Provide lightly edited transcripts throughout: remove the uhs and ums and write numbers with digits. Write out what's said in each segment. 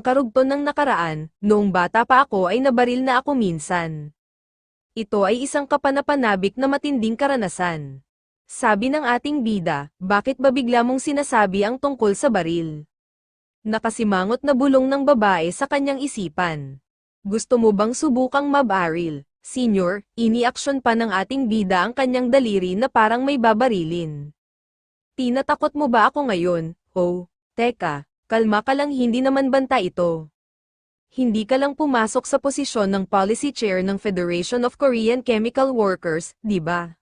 karugtong ng nakaraan, noong bata pa ako ay nabaril na ako minsan. Ito ay isang kapanapanabik na matinding karanasan. Sabi ng ating bida, bakit ba bigla mong sinasabi ang tungkol sa baril? Nakasimangot na bulong ng babae sa kanyang isipan. Gusto mo bang subukang mabaril, senyor? Ini-aksyon pa ng ating bida ang kanyang daliri na parang may babarilin. Tinatakot mo ba ako ngayon? Oh, teka, kalma ka lang, hindi naman banta ito. Hindi ka lang pumasok sa posisyon ng policy chair ng Federation of Korean Chemical Workers, di ba?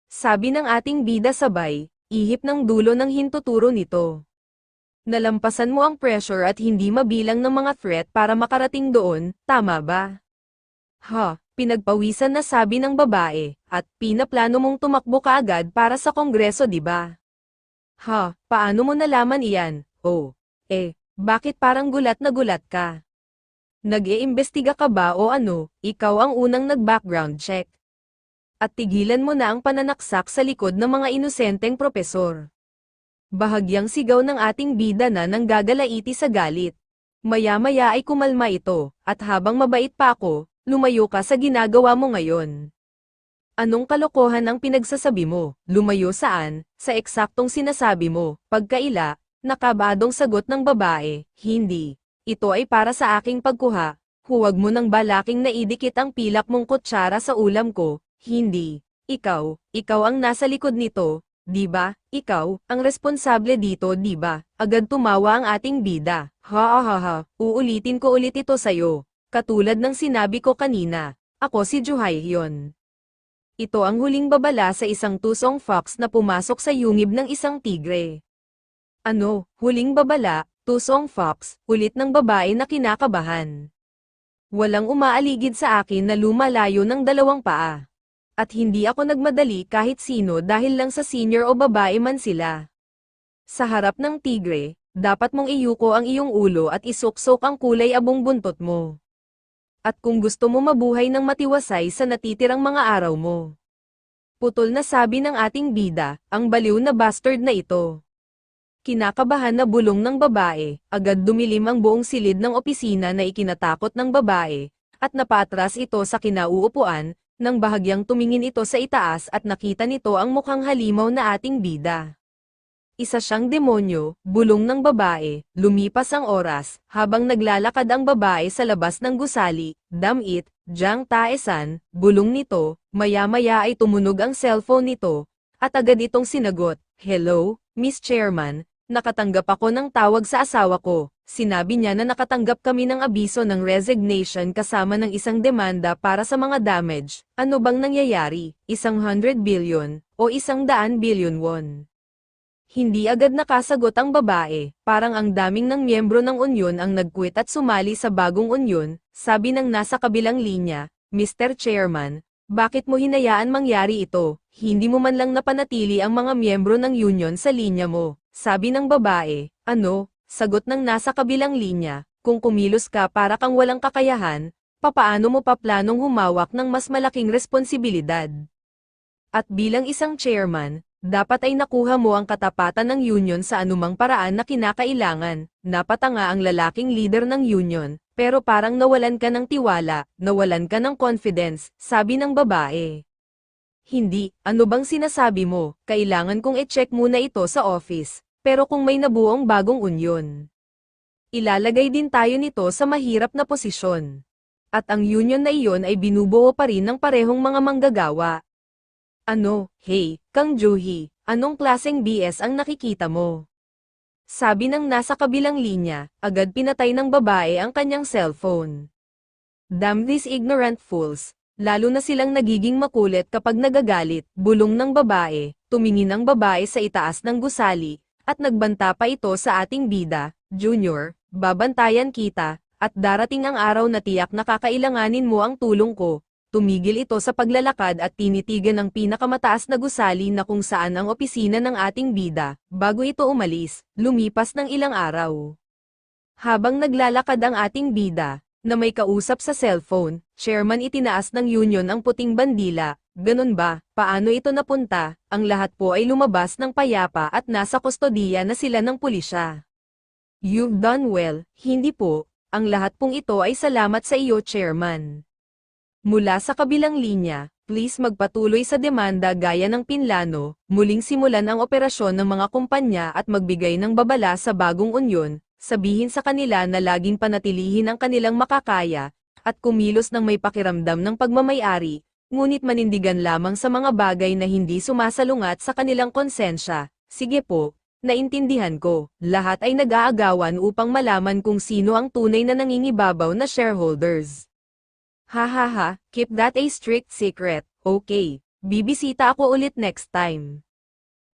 Sabi ng ating bida sabay, ihip ng dulo ng hintuturo nito. Nalampasan mo ang pressure at hindi mabilang ng mga threat para makarating doon, tama ba? Pinagpawisan na sabi ng babae, at pinaplano mong tumakbo kaagad para sa kongreso, di ba? Paano mo nalaman iyan? Oh, bakit parang gulat na gulat ka? Nag-iimbestiga ka ba o ano? Ikaw ang unang nag-background check. At tigilan mo na ang pananaksak sa likod ng mga inosenteng propesor. Bahagyang sigaw ng ating bida na nang gagalaiti sa galit. Maya-maya ay kumalma ito, at habang mabait pa ako, lumayo ka sa ginagawa mo ngayon. Anong kalokohan ang pinagsasabi mo? Lumayo saan? Sa eksaktong sinasabi mo, pagkaila, nakabadong sagot ng babae, hindi. Ito ay para sa aking pagkuha. Huwag mo nang balaking naidikit ang pilak mong kutsara sa ulam ko, hindi. Ikaw ang nasa likod nito, di ba? Ikaw, ang responsable dito, di ba? Agad tumawa ang ating bida. Uulitin ko ulit ito sa'yo. Katulad ng sinabi ko kanina, ako si Juhaehyun. Ito ang huling babala sa isang tusong fox na pumasok sa yungib ng isang tigre. Ano, huling babala? Tusong fox, ulit ng babae na kinakabahan. Walang umaaligid sa akin na lumalayo ng 2 paa. At hindi ako nagmadali kahit sino dahil lang sa senior o babae man sila. Sa harap ng tigre, dapat mong iyuko ang iyong ulo at isuksok ang kulay abong buntot mo. At kung gusto mo mabuhay ng matiwasay sa natitirang mga araw mo. Putol na sabi ng ating bida, ang baliw na bastard na ito. Kinakabahan na bulong ng babae, agad dumilim ang buong silid ng opisina na ikinatakot ng babae, at napaatras ito sa kinauupuan, nang bahagyang tumingin ito sa itaas at nakita nito ang mukhang halimaw na ating bida. Isa siyang demonyo, bulong ng babae, lumipas ang oras, habang naglalakad ang babae sa labas ng gusali, damit, Jang Taesan, bulong nito, maya-maya ay tumunog ang cellphone nito, at agad itong sinagot, "Hello, Miss Chairman, nakatanggap ako ng tawag sa asawa ko." Sinabi niya na nakatanggap kami ng abiso ng resignation kasama ng isang demanda para sa mga damage. Ano bang nangyayari? 100 billion o 100 billion won? Hindi agad nakasagot ang babae, parang ang daming ng miyembro ng unyon ang nag-quit at sumali sa bagong unyon, sabi ng nasa kabilang linya, "Mr. Chairman, bakit mo hinayaan mangyari ito? Hindi mo man lang napanatili ang mga miyembro ng union sa linya mo." Sabi ng babae, "Ano?" Sagot ng nasa kabilang linya, "Kung kumilos ka para kang walang kakayahan, papaano mo pa planong humawak ng mas malaking responsibilidad? At bilang isang chairman, dapat ay nakuha mo ang katapatan ng union sa anumang paraan na kinakailangan." Napatanga ang lalaking leader ng union, pero parang nawalan ka ng tiwala, nawalan ka ng confidence, sabi ng babae. "Hindi, ano bang sinasabi mo? Kailangan kong i-check muna ito sa office. Pero kung may nabuong bagong unyon, ilalagay din tayo nito sa mahirap na posisyon. At ang union na iyon ay binubuo pa rin ng parehong mga manggagawa. Ano, hey, Kang Juhi, anong klaseng BS ang nakikita mo?" Sabi ng nasa kabilang linya, agad pinatay ng babae ang kanyang cellphone. "Damn these ignorant fools, lalo na silang nagiging makulit kapag nagagalit," bulong ng babae, tumingin ang babae sa itaas ng gusali, at nagbanta pa ito sa ating bida, "Junior, babantayan kita, at darating ang araw na tiyak na kakailanganin mo ang tulong ko." Tumigil ito sa paglalakad at tinitigan ang pinakamataas na gusali na kung saan ang opisina ng ating bida, bago ito umalis, lumipas ng ilang araw. Habang naglalakad ang ating bida, na may kausap sa cellphone, chairman itinaas ng union ang puting bandila. "Ganun ba? Paano ito napunta?" Ang lahat po ay lumabas ng payapa at nasa kustodiya na sila ng pulisya. You've done well, hindi po, ang lahat pong ito ay salamat sa iyo Chairman. Mula sa kabilang linya, please magpatuloy sa demanda gaya ng pinlano, muling simulan ang operasyon ng mga kumpanya at magbigay ng babala sa bagong unyon, sabihin sa kanila na laging panatilihin ang kanilang makakaya, at kumilos ng may pakiramdam ng pagmamayari, ngunit manindigan lamang sa mga bagay na hindi sumasalungat sa kanilang konsensya. Sige po, naintindihan ko, lahat ay nag-aagawan upang malaman kung sino ang tunay na nangingibabaw na shareholders. Hahaha, keep that a strict secret, okay, bibisita ako ulit next time.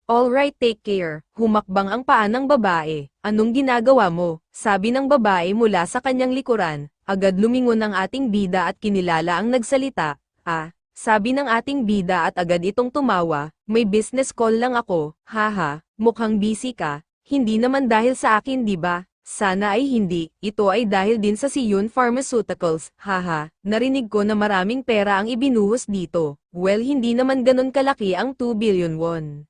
Alright, take care. Humakbang ang paa ng babae. Anong ginagawa mo? Sabi ng babae mula sa kanyang likuran. Agad lumingon ang ating bida at kinilala ang nagsalita. Sabi ng ating bida at agad itong tumawa. May business call lang ako. Haha, mukhang busy ka. Hindi naman dahil sa akin, di ba? Sana ay hindi. Ito ay dahil din sa Siyun Pharmaceuticals. Haha, narinig ko na maraming pera ang ibinuhos dito. Well, hindi naman ganun kalaki ang 2 billion won.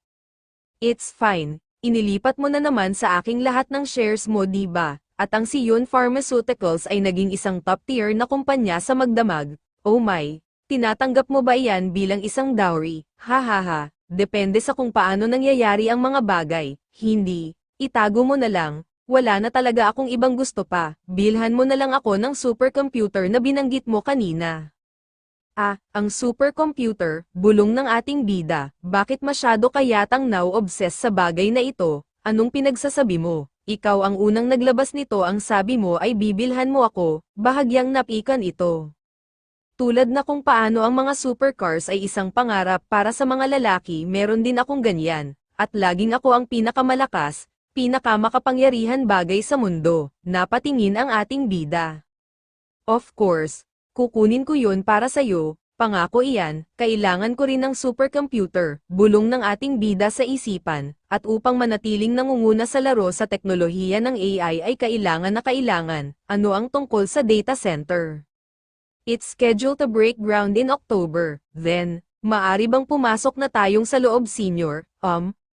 It's fine, inilipat mo na naman sa aking lahat ng shares mo, di ba? At ang Siyun Pharmaceuticals ay naging isang top tier na kumpanya sa magdamag. Oh my, tinatanggap mo ba iyan bilang isang dowry? Hahaha, depende sa kung paano nangyayari ang mga bagay. Hindi, itago mo na lang. Wala na talaga akong ibang gusto pa. Bilhan mo na lang ako ng supercomputer na binanggit mo kanina. Ang supercomputer, bulong ng ating bida. Bakit masyado ka yatang now-obsessed sa bagay na ito? Anong pinagsasabi mo? Ikaw ang unang naglabas nito, ang sabi mo ay bibilhan mo ako. Bahagyang napikan ito. Tulad na kung paano ang mga supercars ay isang pangarap para sa mga lalaki, meron din akong ganyan. At laging ako ang pinakamalakas, pinakamakapangyarihan bagay sa mundo. Napatingin ang ating bida. Of course, kukunin ko yun para sa'yo, pangako iyan, kailangan ko rin ng supercomputer, bulong ng ating bida sa isipan, at upang manatiling nangunguna sa laro sa teknolohiya ng AI ay kailangan na kailangan, ano ang tungkol sa data center. It's scheduled to break ground in October, then, maari bang pumasok na tayong sa loob senior,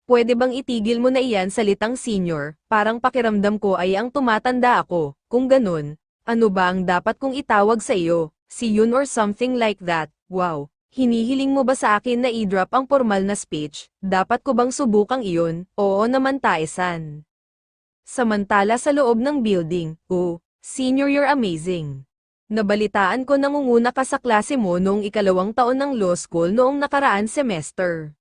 Pwede bang itigil mo na iyan salitang senior, parang pakiramdam ko ay ang tumatanda ako, kung ganun, ano ba ang dapat kong itawag sa iyo, Siyun or something like that, wow, hinihiling mo ba sa akin na i-drop ang formal na speech, dapat ko bang subukang iyon, oo naman Tae-san. Samantala sa loob ng building, senior you're amazing. Nabalitaan ko nangunguna ka sa klase mo noong 2nd taon ng law school noong nakaraan semester.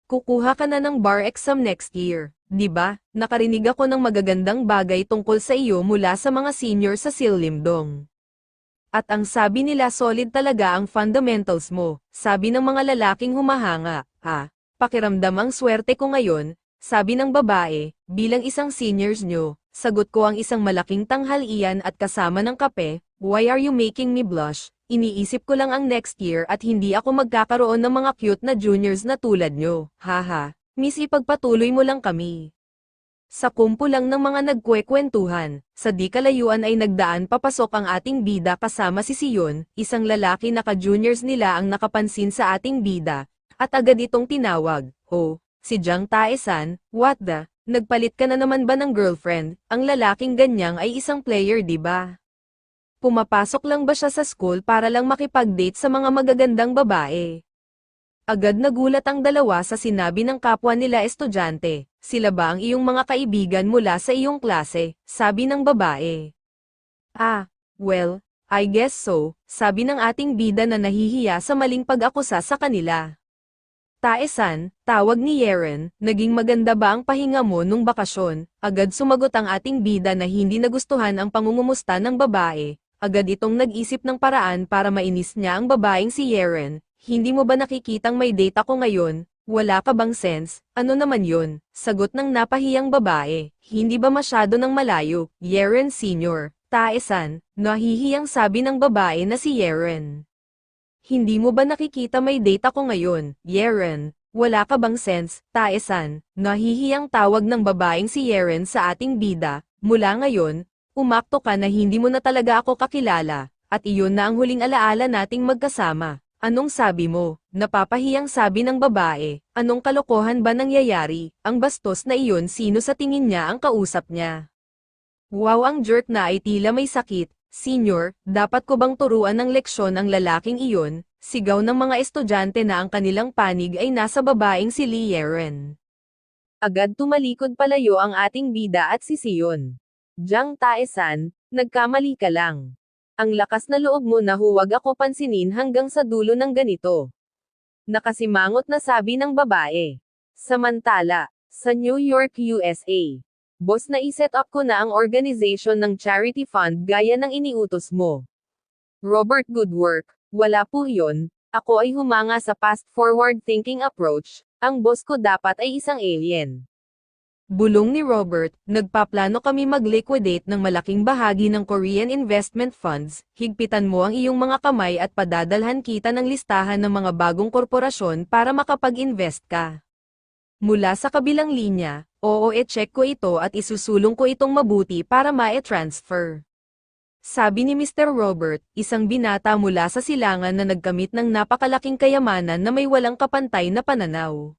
Kukuha ka na ng bar exam next year, di ba? Nakarinig ako ng magagandang bagay tungkol sa iyo mula sa mga senior sa Sillimdong. At ang sabi nila solid talaga ang fundamentals mo, sabi ng mga lalaking humahanga. Pakiramdam ang swerte ko ngayon, sabi ng babae, bilang isang seniors nyo, sagot ko ang isang malaking tanghalian at kasama ng kape. Why are you making me blush? Iniisip ko lang ang next year at hindi ako magkakaroon ng mga cute na juniors na tulad nyo. Haha, miss ipagpatuloy mo lang kami. Sa kumpo lang ng mga nagkwekwentuhan, sa di kalayuan ay nagdaan papasok ang ating bida kasama si Siyun, isang lalaki na ka-juniors nila ang nakapansin sa ating bida, at agad itong tinawag. Si Jang Tae-san, what the, nagpalit ka na naman ba ng girlfriend? Ang lalaking ganyang ay isang player, di ba? Pumapasok lang ba siya sa school para lang makipag-date sa mga magagandang babae? Agad nagulat ang dalawa sa sinabi ng kapwa nila estudyante. Sila ba ang iyong mga kaibigan mula sa iyong klase? Sabi ng babae. Well, I guess so, sabi ng ating bida na nahihiya sa maling pag-akusa sa kanila. Tae-san, tawag ni Yeren, naging maganda ba ang pahinga mo nung bakasyon? Agad sumagot ang ating bida na hindi nagustuhan ang pangungumusta ng babae. Agad itong nag-isip ng paraan para mainis niya ang babaeng si Yeren. Hindi mo ba nakikitang may date ako ngayon? Wala ka bang sense? Ano naman yun? Sagot ng napahiyang babae. Hindi ba masyado ng malayo? Yeren Sr. Tae-san, nahihiyang sabi ng babae na si Yeren. Hindi mo ba nakikita may date ako ngayon? Yeren, wala ka bang sense? Tae-san, nahihiyang tawag ng babaeng si Yeren sa ating bida. Mula ngayon, umakto ka na hindi mo na talaga ako kakilala, at iyon na ang huling alaala nating magkasama. Anong sabi mo? Napapahiyang sabi ng babae. Anong kalokohan ba nangyayari? Ang bastos na iyon, sino sa tingin niya ang kausap niya? Wow, ang jerk na ay tila may sakit. Senior, dapat ko bang turuan ng leksyon ang lalaking iyon? Sigaw ng mga estudyante na ang kanilang panig ay nasa babaeng si Lee Yeren. Agad tumalikod palayo ang ating bida at si Sion. Jiang Taesan, nagkamali ka lang. Ang lakas na loob mo na huwag ako pansinin hanggang sa dulo ng ganito. Nakasimangot na sabi ng babae. Samantala, sa New York, USA. Boss, na iset up ko na ang organization ng charity fund gaya ng iniutos mo. Robert, good work. Wala po yun. Ako ay humanga sa fast forward thinking approach. Ang boss ko dapat ay isang alien. Bulong ni Robert, nagpaplano kami mag-liquidate ng malaking bahagi ng Korean investment funds, higpitan mo ang iyong mga kamay at padadalhan kita ng listahan ng mga bagong korporasyon para makapag-invest ka. Mula sa kabilang linya, oo, e-check ko ito at isusulong ko itong mabuti para ma-transfer. Sabi ni Mr. Robert, isang binata mula sa silangan na nagkamit ng napakalaking kayamanan na may walang kapantay na pananaw.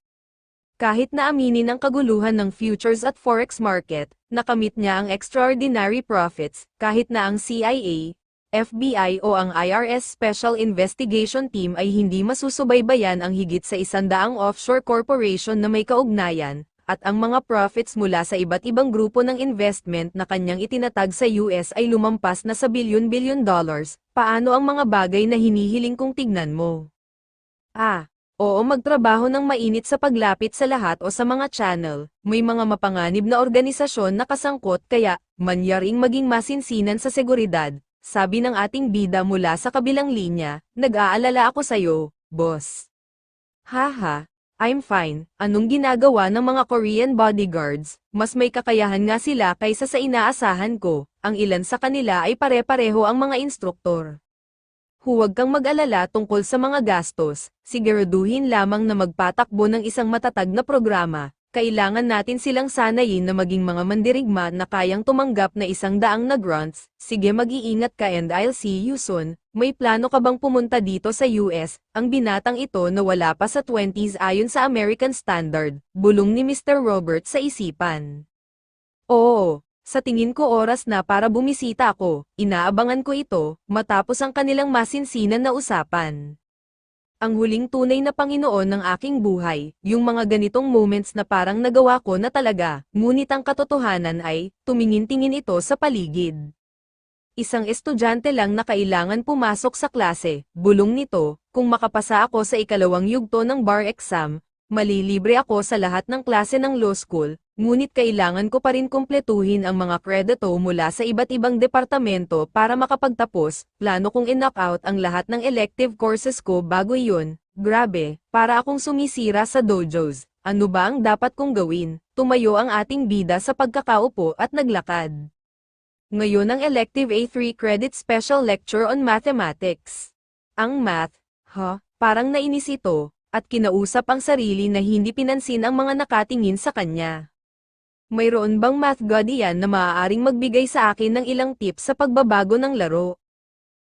Kahit na aminin ang kaguluhan ng futures at forex market, nakamit niya ang extraordinary profits, kahit na ang CIA, FBI o ang IRS Special Investigation Team ay hindi masusubaybayan ang higit sa 100 offshore corporation na may kaugnayan, at ang mga profits mula sa iba't ibang grupo ng investment na kanyang itinatag sa US ay lumampas na sa bilyon-bilyon dollars. Paano ang mga bagay na hinihiling kong tignan mo? Oo, magtrabaho ng mainit sa paglapit sa lahat o sa mga channel, may mga mapanganib na organisasyon na kasangkot kaya, manyaring maging masinsinan sa seguridad. Sabi ng ating bida mula sa kabilang linya, nag-aalala ako sa'yo, boss. Haha, I'm fine. Anong ginagawa ng mga Korean bodyguards? Mas may kakayahan nga sila kaysa sa inaasahan ko. Ang ilan sa kanila ay pare-pareho ang mga instruktor. Huwag kang mag-alala tungkol sa mga gastos, siguraduhin lamang na magpatakbo ng isang matatag na programa. Kailangan natin silang sanayin na maging mga mandirigma na kayang tumanggap na 100 na grants. Sige, mag-iingat ka and I'll see you soon. May plano ka bang pumunta dito sa US? Ang binatang ito na wala pa sa 20s ayon sa American Standard, bulong ni Mr. Robert sa isipan. Oo, sa tingin ko oras na para bumisita ako. Inaabangan ko ito, matapos ang kanilang masinsinan na usapan. Ang huling tunay na Panginoon ng aking buhay, yung mga ganitong moments na parang nagawa ko na talaga, ngunit ang katotohanan ay, tumingin-tingin ito sa paligid. Isang estudyante lang na kailangan pumasok sa klase, bulong nito, kung makapasa ako sa ikalawang yugto ng bar exam, malilibre ako sa lahat ng klase ng law school, ngunit kailangan ko pa rin kumpletuhin ang mga kredito mula sa iba't ibang departamento para makapagtapos. Plano kong i-knock out ang lahat ng elective courses ko bago iyon. Grabe, para akong sumisira sa dojos. Ano ba ang dapat kong gawin? Tumayo ang ating bida sa pagkakaupo at naglakad. Ngayon ang elective A3 credit special lecture on mathematics. Ang math, parang nainis ito, at kinausap ang sarili na hindi pinansin ang mga nakatingin sa kanya. Mayroon bang math god iyan na maaaring magbigay sa akin ng ilang tips sa pagbabago ng laro?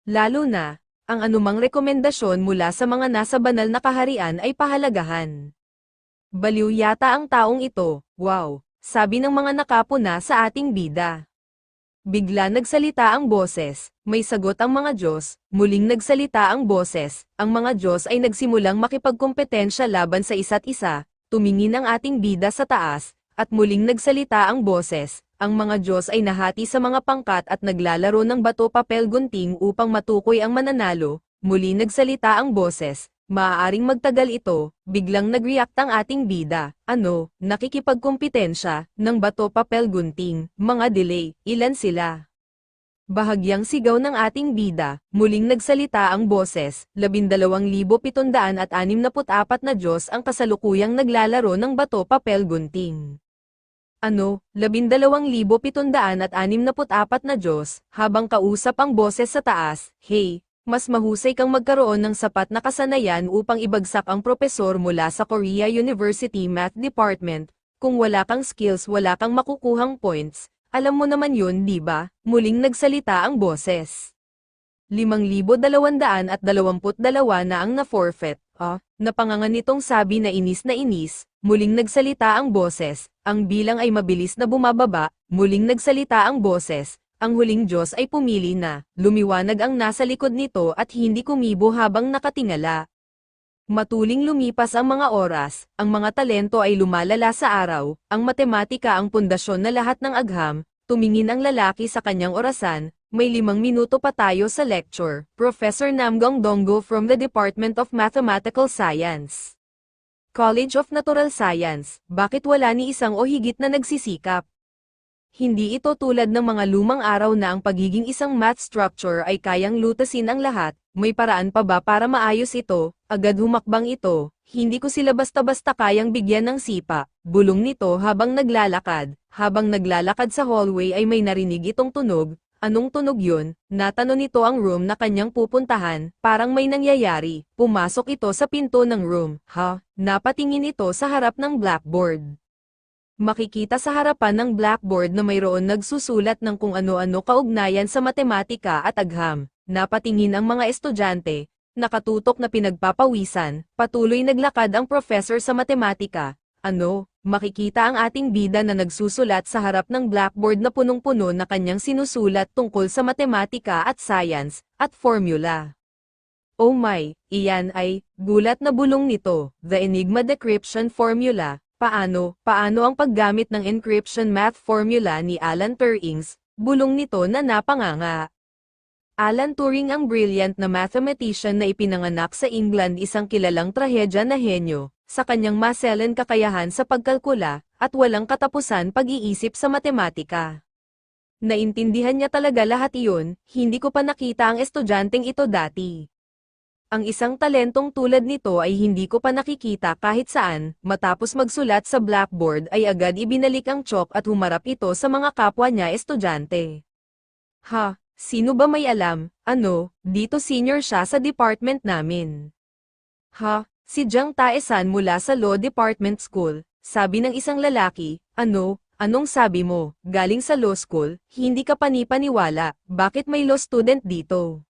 Lalo na, ang anumang rekomendasyon mula sa mga nasa banal na kaharian ay pahalagahan. Baliw yata ang taong ito, wow, sabi ng mga nakapuna sa ating bida. Bigla nagsalita ang boses, may sagot ang mga Diyos, muling nagsalita ang boses, ang mga Diyos ay nagsimulang makipagkompetensya laban sa isa't isa, tumingin ang ating bida sa taas, at muling nagsalita ang boses, ang mga Diyos ay nahati sa mga pangkat at naglalaro ng bato-papel gunting upang matukoy ang mananalo, muli nagsalita ang boses, maaaring magtagal ito, biglang nag-react ang ating bida, nakikipagkompetensya, ng bato-papel gunting, mga delay, ilan sila? Bahagyang sigaw ng ating bida, muling nagsalita ang boses, 12,764 na Diyos ang kasalukuyang naglalaro ng bato-papel gunting. 12,764 na Diyos, habang kausap ang boses sa taas, hey, mas mahusay kang magkaroon ng sapat na kasanayan upang ibagsak ang propesor mula sa Korea University Math Department, kung wala kang skills wala kang makukuhang points, alam mo naman yun, di ba? Muling nagsalita ang boses. 5,222 na ang na-forfeit. Napangangan nitong sabi na inis, muling nagsalita ang boses, ang bilang ay mabilis na bumababa, muling nagsalita ang boses, ang huling Diyos ay pumili na, lumiwanag ang nasa likod nito at hindi kumibo habang nakatingala. Matuling lumipas ang mga oras, ang mga talento ay lumalala sa araw, ang matematika ang pundasyon na lahat ng agham, tumingin ang lalaki sa kanyang orasan, may 5 minuto pa tayo sa lecture, Professor Namgong Donggo from the Department of Mathematical Science. College of Natural Science, bakit wala ni isang o higit na nagsisikap? Hindi ito tulad ng mga lumang araw na ang pagiging isang math structure ay kayang lutasin ang lahat, may paraan pa ba para maayos ito, agad humakbang ito, hindi ko sila basta-basta kayang bigyan ng sipa, bulong nito habang naglalakad sa hallway ay may narinig itong tunog. Anong tunog yun? Natanong nito ang room na kanyang pupuntahan, parang may nangyayari, pumasok ito sa pinto ng room, napatingin ito sa harap ng blackboard. Makikita sa harapan ng blackboard na mayroon nagsusulat ng kung ano-ano kaugnayan sa matematika at agham, napatingin ang mga estudyante, nakatutok na pinagpapawisan, patuloy naglakad ang professor sa matematika, makikita ang ating bida na nagsusulat sa harap ng blackboard na punong-puno na kanyang sinusulat tungkol sa matematika at science, at formula. Oh my, iyan ay, gulat na bulong nito, the Enigma Decryption Formula, paano ang paggamit ng encryption math formula ni Alan Turing, bulong nito na napanganga. Alan Turing ang brilliant na mathematician na ipinanganak sa England, isang kilalang trahedya na henyo, sa kanyang maselan kakayahan sa pagkalkula, at walang katapusan pag-iisip sa matematika. Naintindihan niya talaga lahat iyon, hindi ko pa nakita ang estudyanteng ito dati. Ang isang talentong tulad nito ay hindi ko pa nakikita kahit saan, matapos magsulat sa blackboard ay agad ibinalik ang chalk at humarap ito sa mga kapwa niya estudyante. Sino ba may alam, dito senior siya sa department namin. Si Jiang Taesan mula sa Law Department School, sabi ng isang lalaki, anong sabi mo, galing sa law school, hindi ka panipaniwala, bakit may law student dito?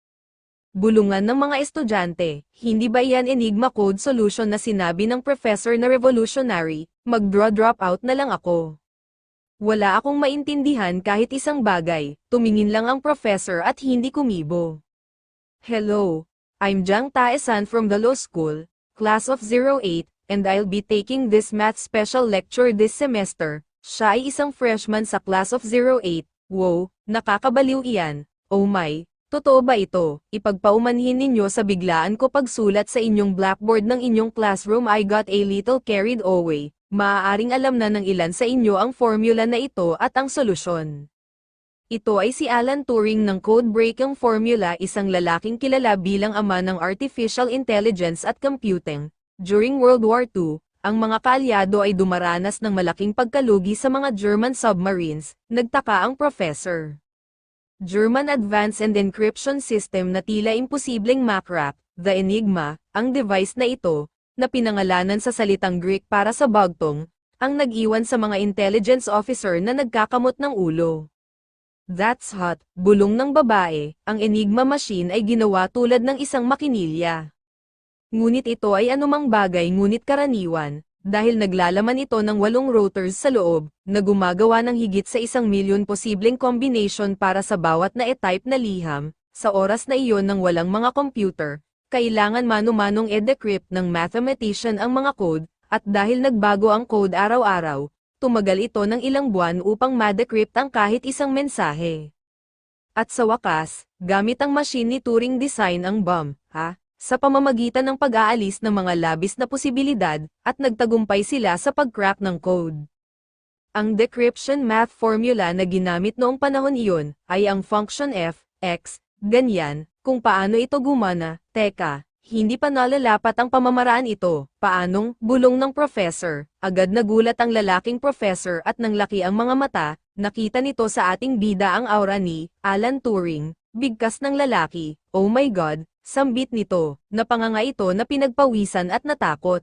Bulungan ng mga estudyante, hindi ba iyan enigma code solution na sinabi ng professor na revolutionary, mag-drop out na lang ako. Wala akong maintindihan kahit isang bagay, tumingin lang ang professor at hindi kumibo. Hello, I'm Jiang Taesan from the law school, class of 08, and I'll be taking this math special lecture this semester. Siya ay isang freshman sa class of 08, wow, nakakabaliw iyan, oh my, totoo ba ito? Ipagpaumanhin ninyo sa biglaan ko pagsulat sa inyong blackboard ng inyong classroom. I got a little carried away, maaaring alam na ng ilan sa inyo ang formula na ito at ang solusyon. Ito ay si Alan Turing ng code-breaking formula, isang lalaking kilala bilang ama ng artificial intelligence at computing. During World War II, ang mga kaalyado ay dumaranas ng malaking pagkalugi sa mga German submarines, nagtaka ang professor. German Advanced and Encryption System na tila imposibleng macrack, the Enigma, ang device na ito, na pinangalanan sa salitang Greek para sa bugtong, ang nag-iwan sa mga intelligence officer na nagkakamot ng ulo. That's hot, bulong ng babae, ang Enigma machine ay ginawa tulad ng isang makinilya. Ngunit ito ay anumang bagay ngunit karaniwan, dahil naglalaman ito ng 8 rotors sa loob, na gumagawa ng higit sa 1,000,000 posibleng combination para sa bawat na e-type na liham, sa oras na iyon ng walang mga computer, kailangan mano-manong e-decrypt ng mathematician ang mga code, at dahil nagbago ang code araw-araw, tumagal ito ng ilang buwan upang ma-decrypt ang kahit isang mensahe. At sa wakas, gamit ang machine ni Turing design ang bomb, sa pamamagitan ng pag-aalis ng mga labis na posibilidad, at nagtagumpay sila sa pag-crack ng code. Ang decryption math formula na ginamit noong panahon iyon, ay ang function f, x, ganyan, kung paano ito gumana, teka. Hindi pa nalalapat ang pamamaraan ito, paanong, bulong ng professor, agad nagulat ang lalaking professor at nang laki ang mga mata, nakita nito sa ating bida ang aura ni Alan Turing, bigkas ng lalaki, oh my god, sambit nito, napanganga ito na pinagpawisan at natakot.